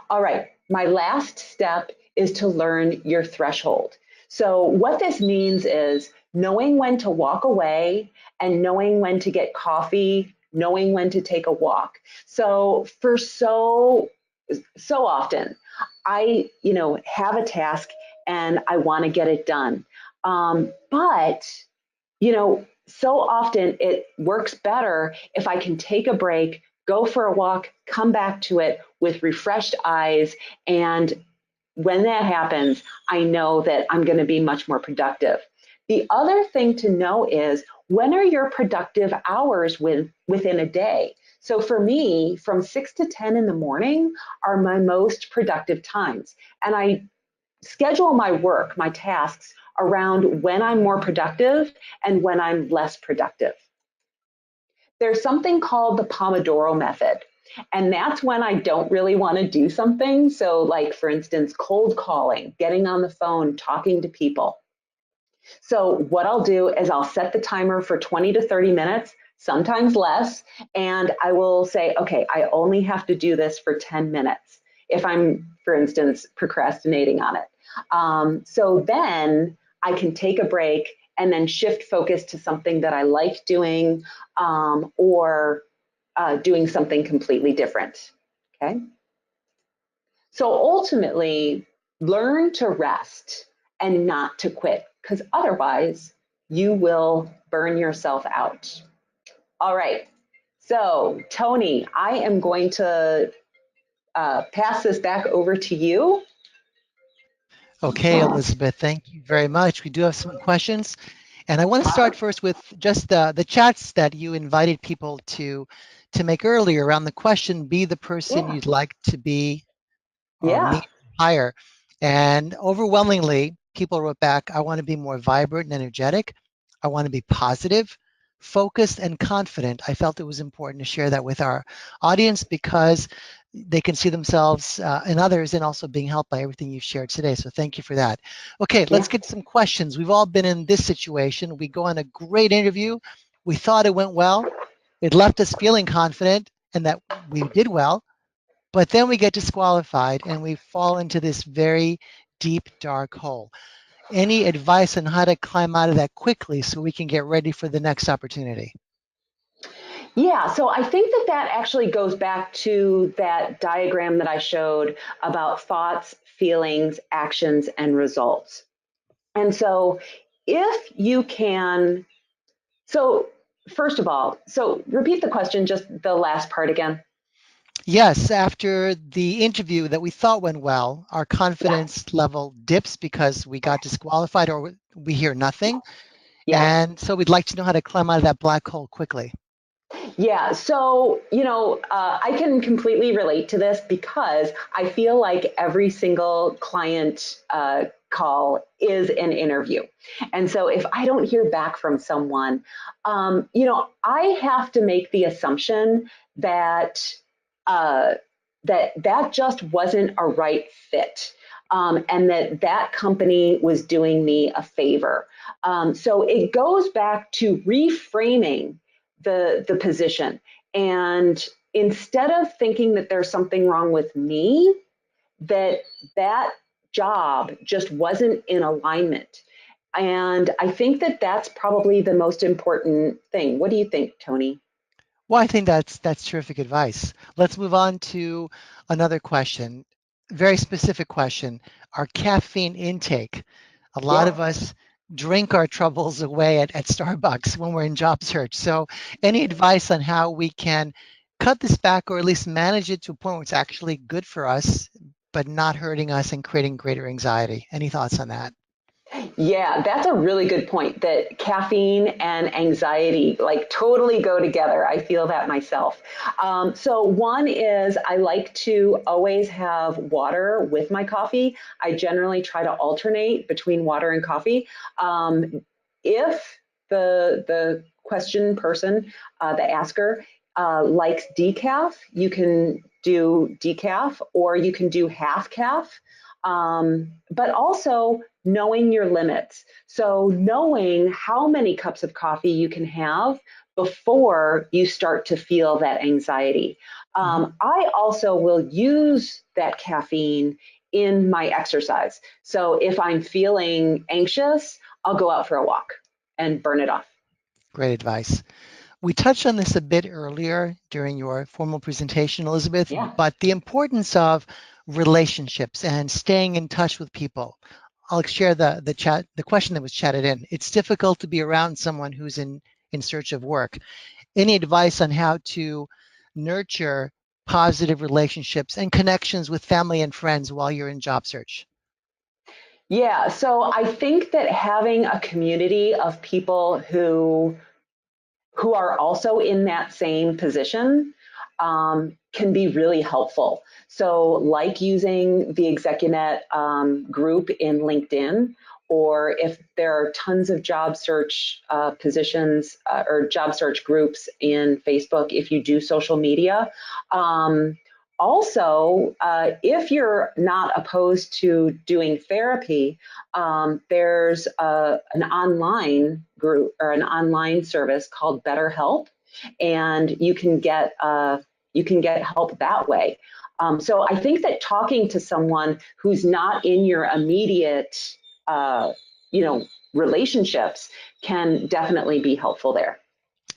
Speaker 2: All right, my last step is to learn your threshold. So what this means is knowing when to walk away and knowing when to get coffee, knowing when to take a walk. So for so often, I have a task and I want to get it done. But so often it works better if I can take a break, go for a walk, come back to it with refreshed eyes. And when that happens, I know that I'm going to be much more productive. The other thing to know is when are your productive hours within a day? So for me, from 6 to 10 in the morning are my most productive times. And I schedule my work, my tasks around when I'm more productive and when I'm less productive. There's something called the Pomodoro method. And that's when I don't really want to do something. So like, for instance, cold calling, getting on the phone, talking to people. So what I'll do is I'll set the timer for 20 to 30 minutes, sometimes less, and I will say, okay, I only have to do this for 10 minutes if I'm, for instance, procrastinating on it. So then I can take a break and then shift focus to something that I like doing, or doing something completely different, okay? So ultimately, learn to rest and not to quit, because otherwise you will burn yourself out. All right, so Tony, I am going to pass this back over to you.
Speaker 1: Okay, Elizabeth, thank you very much. We do have some questions, and I want to start first with just the chats that you invited people to make earlier around the question, be the person
Speaker 2: Yeah.
Speaker 1: you'd like to be or
Speaker 2: Yeah.
Speaker 1: meet higher. And overwhelmingly, people wrote back, I want to be more vibrant and energetic. I want to be positive, focused, and confident. I felt it was important to share that with our audience because they can see themselves and others and also being helped by everything you've shared today. So thank you for that. Okay,
Speaker 2: Yeah.
Speaker 1: let's get some questions. We've all been in this situation. We go on a great interview. We thought it went well. It left us feeling confident and that we did well, but then we get disqualified and we fall into this very deep, dark hole. Any advice on how to climb out of that quickly so we can get ready for the next opportunity?
Speaker 2: Yeah, so I think that that actually goes back to that diagram that I showed about thoughts, feelings, actions, and results. And so if you can, so first of all, so repeat the question, just the last part again.
Speaker 1: Yes, after the interview that we thought went well, our
Speaker 2: Yeah,
Speaker 1: confidence level dips because we got disqualified or we hear nothing.
Speaker 2: yeah.
Speaker 1: And so we'd like to know how to climb out of that black hole quickly.
Speaker 2: Yeah, so, I can completely relate to this because I feel like every single client call is an interview. And so if I don't hear back from someone, I have to make the assumption that uh, that just wasn't a right fit. And that company was doing me a favor. So it goes back to reframing the position. And instead of thinking that there's something wrong with me, that that job just wasn't in alignment. And I think that that's probably the most important thing. What do you think, Tony?
Speaker 1: Well, I think that's terrific advice. Let's move on to another question. Very specific question. Our caffeine intake. A lot
Speaker 2: Yeah.
Speaker 1: of us drink our troubles away at Starbucks when we're in job search. So, any advice on how we can cut this back or at least manage it to a point where it's actually good for us, but not hurting us and creating greater anxiety? Any thoughts on that?
Speaker 2: Yeah, that's a really good point that caffeine and anxiety like totally go together. I feel that myself. So, one is I like to always have water with my coffee. I generally try to alternate between water and coffee. If the question person, the asker, likes decaf, you can do decaf or you can do half calf. But also knowing your limits. So, knowing how many cups of coffee you can have before you start to feel that anxiety.
Speaker 1: Mhm.
Speaker 2: I also will use that caffeine in my exercise. So, if I'm feeling anxious, I'll go out for a walk and burn it off.
Speaker 1: Great advice. We touched on this a bit earlier during your formal presentation, Elizabeth,
Speaker 2: Yeah.
Speaker 1: but the importance of relationships and staying in touch with people. I'll share the question that was chatted in. It's difficult to be around someone who's in search of work. Any advice on how to nurture positive relationships and connections with family and friends while you're in job search?
Speaker 2: Yeah. So, I think that having a community of people who are also in that same position can be really helpful. So, like using the ExecuNet group in LinkedIn, or if there are tons of job search positions or job search groups in Facebook, if you do social media. Also, if you're not opposed to doing therapy, there's an online group or an online service called BetterHelp, and you can get help that way. So I think that talking to someone who's not in your immediate, uh, you know, relationships can definitely be helpful there.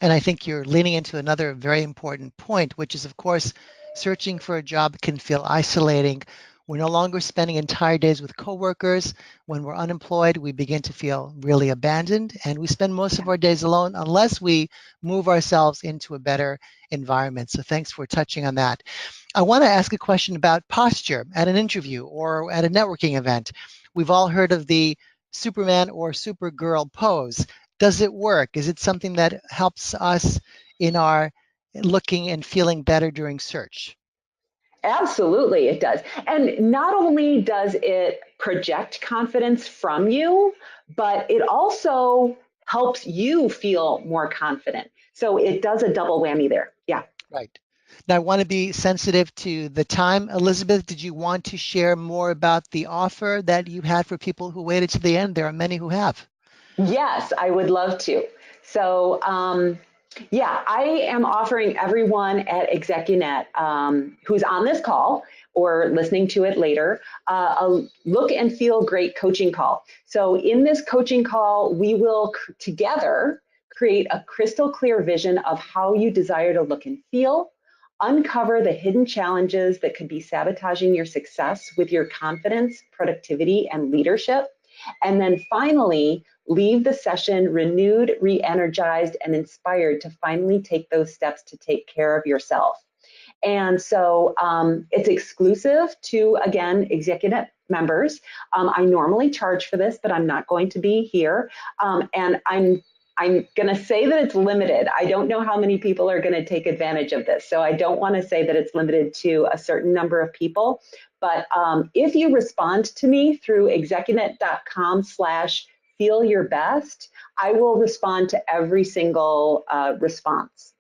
Speaker 1: And I think you're leaning into another very important point, which is, of course, searching for a job can feel isolating. We're no longer spending entire days with coworkers. When we're unemployed, we begin to feel really abandoned, and we spend most of our days alone unless we move ourselves into a better environment. So thanks for touching on that. I want to ask a question about posture at an interview or at a networking event. We've all heard of the Superman or Supergirl pose. Does it work? Is it something that helps us in our looking and feeling better during search?
Speaker 2: Absolutely, it does. And not only does it project confidence from you, but it also helps you feel more confident. So it does a double whammy there. Yeah.
Speaker 1: Right. Now, I want to be sensitive to the time. Elizabeth, did you want to share more about the offer that you had for people who waited to the end? There are many who have.
Speaker 2: Yes, I would love to. So, yeah, I am offering everyone at ExecuNet who's on this call or listening to it later a look and feel great coaching call. So, in this coaching call, we will together create a crystal clear vision of how you desire to look and feel, uncover the hidden challenges that could be sabotaging your success with your confidence, productivity, and leadership. And then finally, leave the session renewed, re energized, and inspired to finally take those steps to take care of yourself. And so it's exclusive to, again, ExecuNet members. I normally charge for this, but I'm not going to be here. And I'm going to say that it's limited. I don't know how many people are going to take advantage of this. So I don't want to say that it's limited to a certain number of people. But if you respond to me through execunet.com/feel your best, I will respond to every single response.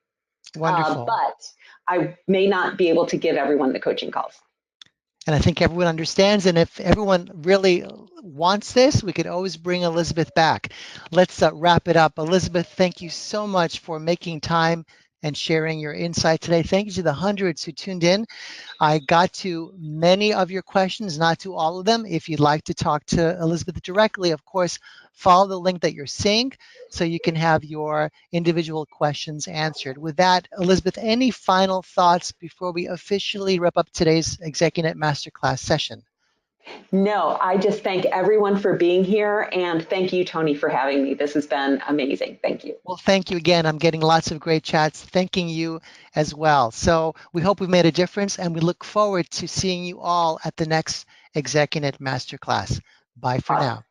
Speaker 1: Wonderful.
Speaker 2: But I may not be able to give everyone the coaching calls.
Speaker 1: And I think everyone understands. And if everyone really wants this, we could always bring Elizabeth back. Let's wrap it up. Elizabeth, thank you so much for making time and sharing your insight today. Thank you to the hundreds who tuned in. I got to many of your questions, not to all of them. If you'd like to talk to Elizabeth directly, of course, follow the link that you're seeing so you can have your individual questions answered. With that, Elizabeth, any final thoughts before we officially wrap up today's ExecuNet Masterclass session?
Speaker 2: No, I just thank everyone for being here. And thank you, Tony, for having me. This has been amazing. Thank you.
Speaker 1: Well, thank you again. I'm getting lots of great chats. Thanking you as well. So we hope we've made a difference, and we look forward to seeing you all at the next ExecuNet Masterclass. Bye for now.